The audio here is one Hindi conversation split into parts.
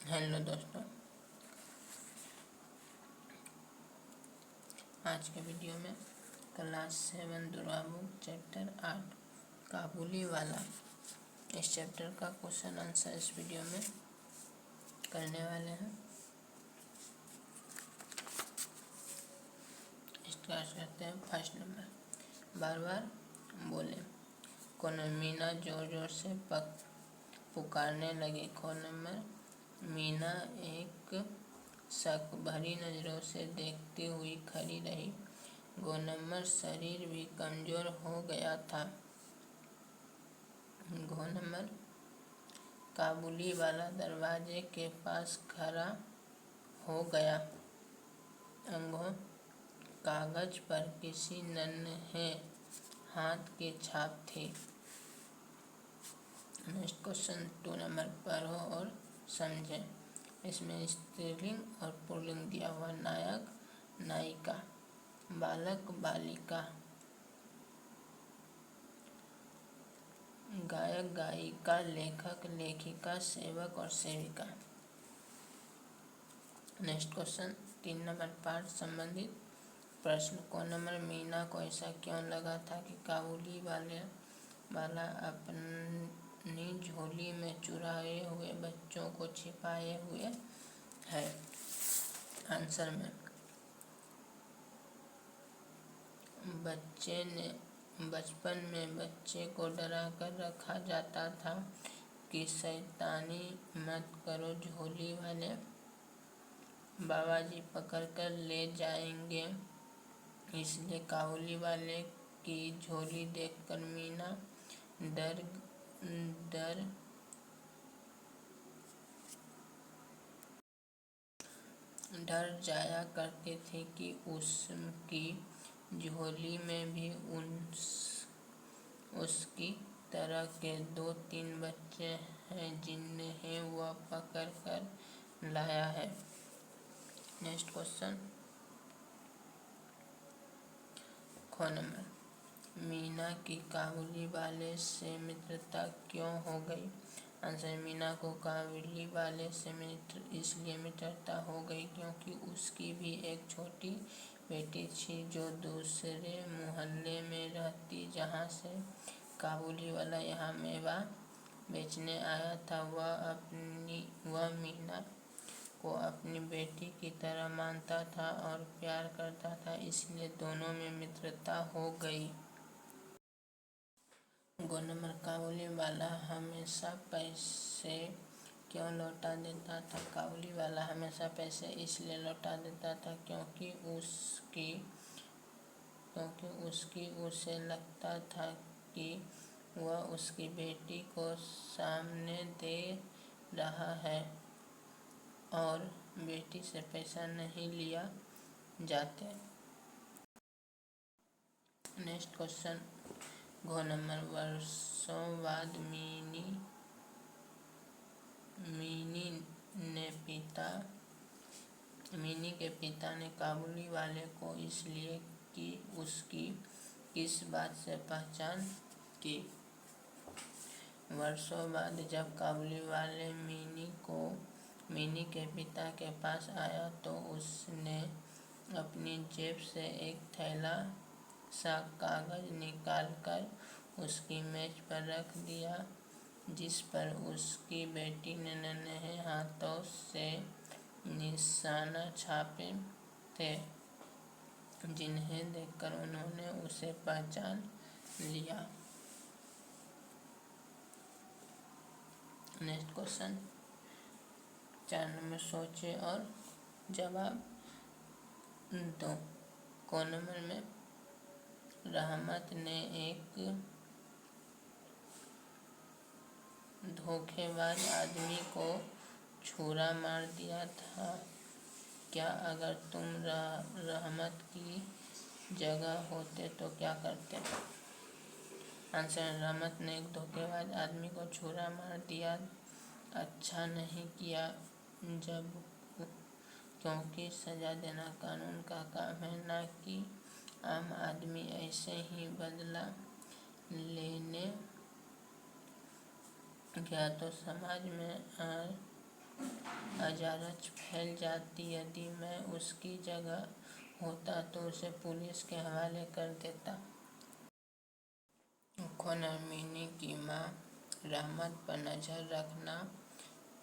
हेलो दोस्तों, आज के वीडियो में क्लास 7 दुर्गा बुक चैप्टर 8 काबुली वाला इस चैप्टर का क्वेश्चन आंसर इस वीडियो में करने वाले हैं। स्टार्ट करते हैं। फर्स्ट नंबर, बार बार बोले। कौन मीना जोर जोर से पुकारने लगी। कौन नंबर, मीना एक शक भरी नज़रों से देखती हुई खड़ी रही। गो नंबर, शरीर भी कमज़ोर हो गया था। गो नंबर, काबुली वाला दरवाजे के पास खड़ा हो गया। अंगों, कागज पर किसी नन्हे हाथ की छाप थी। नेक्स्ट क्वेश्चन 2 नंबर, पढ़ो और समझें। इसमें स्त्रीलिंग और पुल्लिंग दिया हुआ। नायक नायिका, बालक बालिका, गायक गायिका, लेखक लेखिका, सेवक और सेविका। नेक्स्ट क्वेश्चन 3 नंबर, पाठ संबंधित प्रश्न। कौन नंबर, मीना को ऐसा क्यों लगा था कि काबुली वाला अपनी झोली में चुराए हुए बच्चों को छिपाए हुए है। आंसर में, बचपन में बच्चे को डरा कर रखा जाता था कि शैतानी मत करो, झोली वाले बाबा जी पकड़ कर ले जाएंगे। इसलिए काबुली वाले की झोली देखकर मीना डर जाया करती थी कि उसकी झोली में भी उसकी तरह के 2-3 बच्चे हैं जिन्हें वह पकड़ कर लाया है। नेक्स्ट क्वेश्चन, ख नंबर, मीना की काबुली वाले से मित्रता क्यों हो गई। आंसर, मीना को काबुली वाले से इसलिए मित्रता हो गई क्योंकि उसकी भी एक छोटी बेटी थी जो दूसरे मोहल्ले में रहती। जहाँ से काबुली वाला यहाँ मेवा बेचने आया था, वह मीना को अपनी बेटी की तरह मानता था और प्यार करता था, इसलिए दोनों में मित्रता हो गई। गो नंबर, काबुली वाला हमेशा पैसे क्यों लौटा देता था। काबुली वाला हमेशा पैसे इसलिए लौटा देता था क्योंकि उसे लगता था कि वह उसकी बेटी को सामने दे रहा है और बेटी से पैसा नहीं लिया जाते। नेक्स्ट क्वेश्चन, घ नंबर, वर्षों बाद मीनी के पिता ने काबुली वाले को इसलिए कि उसकी किस बात से पहचान की। वर्षों बाद जब काबुली वाले मीनी के पिता के पास आया तो उसने अपनी जेब से एक थैला सा कागज निकालकर उसकी मेज पर रख दिया, जिस पर उसकी बेटी ने नन्हे हाथों से निशाना छापे थे, जिन्हें देखकर उन्होंने उसे पहचान लिया। नेक्स्ट क्वेश्चन 4 नंबर, सोचे और जवाब दो। क नंबर में, रहमत ने एक धोखेबाज आदमी को छुरा मार दिया था। क्या अगर तुम रहमत की जगह होते तो क्या करते। आंसर, रहमत ने एक धोखेबाज आदमी को छुरा मार दिया। अच्छा नहीं किया क्योंकि सजा देना कानून का काम है, ना कि आम आदमी ऐसे ही बदला लेने गया तो समाज में अजारच फैल जाती। यदि मैं उसकी जगह होता तो उसे पुलिस के हवाले कर देता। कॉनर मिनी की माँ रहमत पर नजर रखना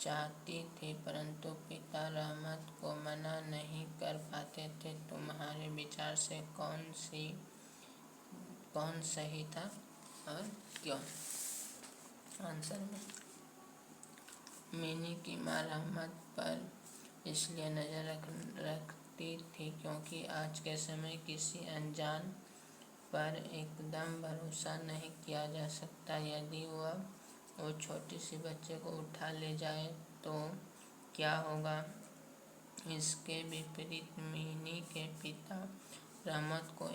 चाहती थी, परंतु पिता रहमत को मना नहीं कर पाते थे। तुम्हारे विचार से कौन सही था और क्यों? आंसर में मिनी की माँ रहमत पर इसलिए नजर रखती थी क्योंकि आज के समय किसी अनजान पर एकदम भरोसा नहीं किया जा सकता। यदि वह वो छोटी सी बच्चे को उठा ले जाए तो क्या होगा? इसके विपरीत मिनी के पिता रहमत को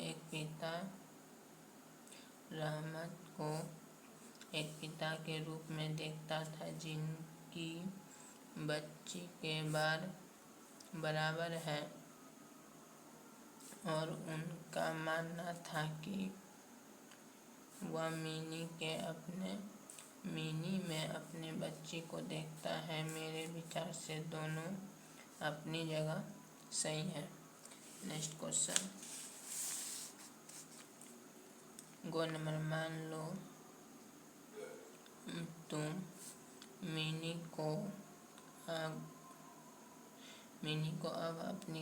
एक पिता के रूप में देखता था, जिनकी बच्ची के बराबर है, और उनका मानना था कि वह मिनी में अपने बच्ची को देखता है। मेरे विचार से दोनों अपनी जगह सही है। नेक्स्ट क्वेश्चन, गो नंबर, मान लो तुम मिनी को अब अपनी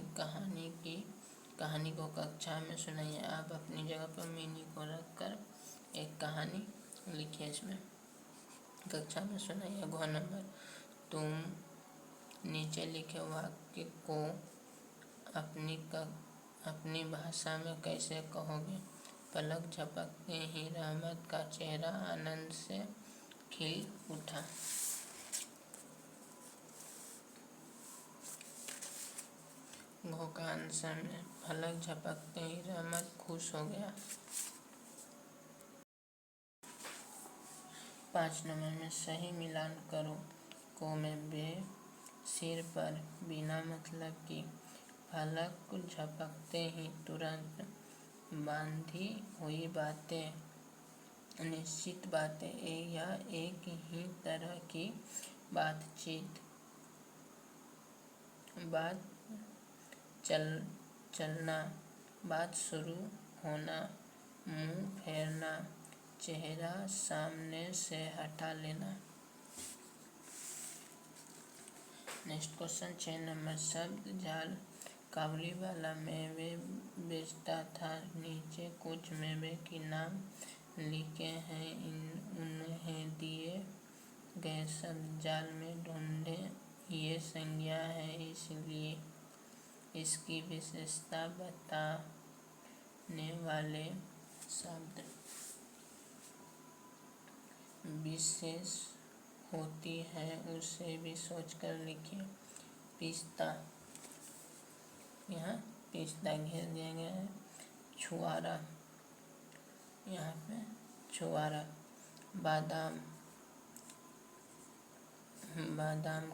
कहानी को कक्षा में सुनाइए। आप अपनी जगह पर मिनी को रखकर एक कहानी लिखिए, इसमें कक्षा में सुनाइए। गो नंबर, तुम नीचे लिखे वाक्य को अपनी भाषा में कैसे कहोगे? पलक झपकते ही रहमत का चेहरा आनंद से खिल उठा। घो का आंसर में पलक झपकते ही रहमत खुश हो गया। 5 नंबर में सही मिलान करो। को में बे सिर पर बिना मतलब की, पलक झपकते ही तुरंत, बांधी हुई बातें, निश्चित बातें या एक ही तरह की बातचीत, बात चलना, बात शुरू होना, मुंह फेरना, चेहरा सामने से हटा लेना। नेक्स्ट क्वेश्चन 6 नंबर, शब्द जाल काबुली वाला मेवे बेचता था। नीचे कुछ मेवे के नाम लिखे हैं, उन्हें दिए गए शब्द जाल में ढूंढें। ये संज्ञा है, इसलिए इसकी विशेषता बताने वाले शब्द विशेष होती है, उसे भी सोचकर लिखिए। पिस्ता, यहाँ पिस्ता घेर दिया गया है। छुआरा, यहाँ पे छुआरा। बादाम,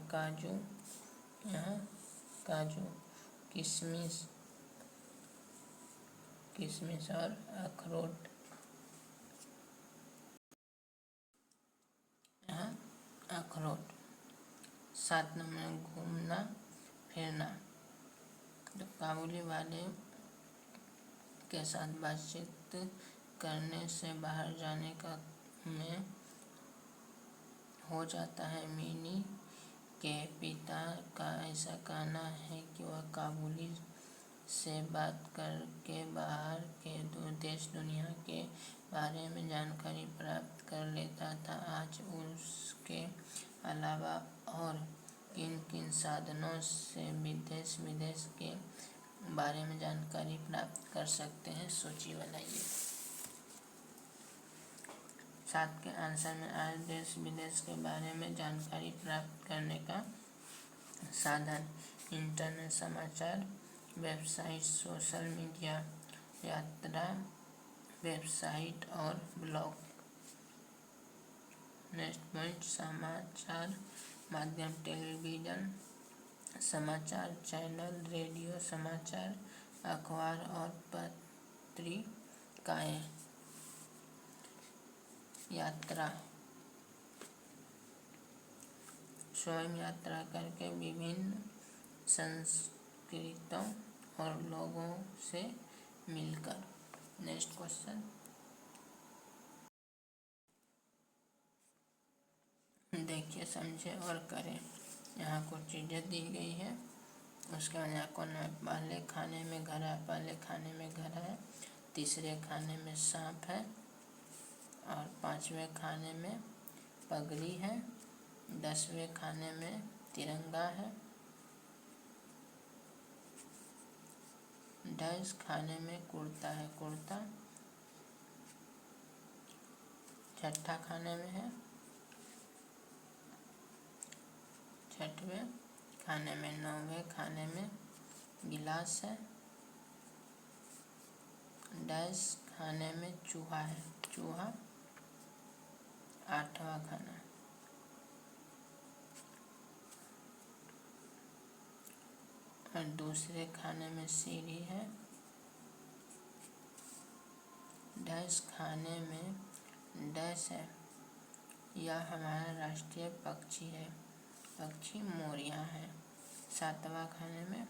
काजू, यहाँ काजू। किशमिश और अखरोट, यहाँ अखरोट। 7 नंबर, घूमना फिरना। तो काबुली वाले के साथ बातचीत करने से बाहर जाने का में हो जाता है। मिनी के पिता का ऐसा कहना है कि वह काबुली से बात करके बाहर के देश दुनिया के बारे में जानकारी प्राप्त कर लेता था। आज उसके अलावा और किन किन साधनों से विदेश के बारे में जानकारी प्राप्त कर सकते हैं? सूची बनाइए। 7 के आंसर में आज देश विदेश के बारे में जानकारी प्राप्त करने का साधन इंटरनेट, समाचार वेबसाइट, सोशल मीडिया, यात्रा वेबसाइट और ब्लॉग। नेक्स्ट पॉइंट, समाचार माध्यम, टेलीविज़न, समाचार चैनल, रेडियो, समाचार अखबार और पत्रिकाएं। यात्रा, स्वयं यात्रा करके विभिन्न संस्कृतों और लोगों से मिलकर। नेक्स्ट क्वेश्चन, देखिए, समझे और करें। यहाँ कुछ चीज़ें दी गई है, उसके बाद यहाँ कौन है। पहले खाने में घर है, पहले खाने में घर है, तीसरे खाने में सांप है, और पांचवें खाने में पगड़ी है, 10वें खाने में तिरंगा है, 10 खाने में कुर्ता है, कुर्ता, छठा खाने में है, 6वें खाने में, 9वें खाने में गिलास है, 10 खाने में चूहा है, चूहा, 8वां खाना, और दूसरे खाने में सीढ़ी है, 10 खाने में डैश है, यह हमारा राष्ट्रीय पक्षी है, पक्षी मोरियां है, 7वां खाने में,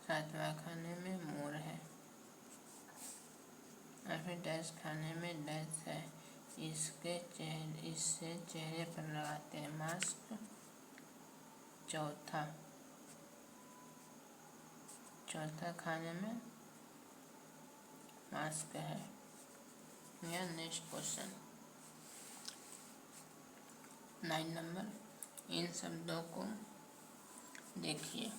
7वां खाने में मोर है, और फिर 10 खाने में डैश है, इससे चेहरे पर लगाते हैं मास्क, चौथा खाने में मास्क है। या नेक्स्ट क्वेश्चन 9 नंबर, इन शब्दों को देखिए।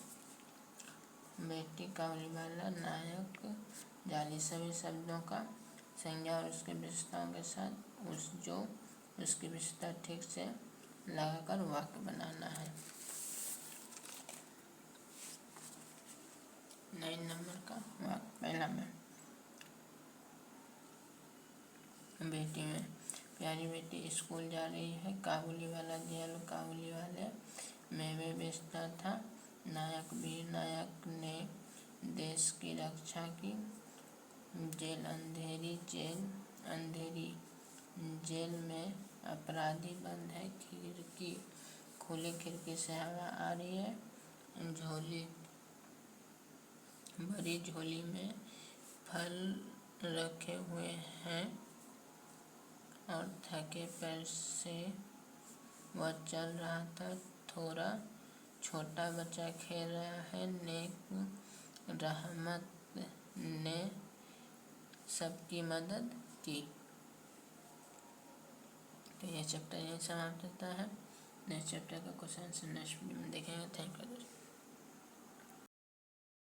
बेटी, काबुलीवाला, नायक, जाली, सभी शब्दों का संज्ञा और उसके विशेषताओं के साथ उसकी विशेषता ठीक से लगाकर वाक्य बनाना है। 9 नंबर का वाक्य पहला में, बेटी में, प्यारी बेटी स्कूल जा रही है, काबुलीवाला दयालु, काबुलीवाले मेवे बेचता था, नायक, वीर नायक ने देश की रक्षा की, जेल अंधेरी, जेल में अपराधी बंद है, खिड़की खुली, खिड़की से हवा आ रही है, झोली, बड़ी झोली में फल रखे हुए हैं, और थके पैर से वह चल रहा था, थोड़ा छोटा बच्चा खेल रहा है, नेक रहमत ने सबकी मदद की। तो ये चैप्टर यहीं समाप्त होता है। नेक्स्ट चैप्टर का क्वेश्चन नेक्स्ट वीडियो में देखेंगे। Thank you.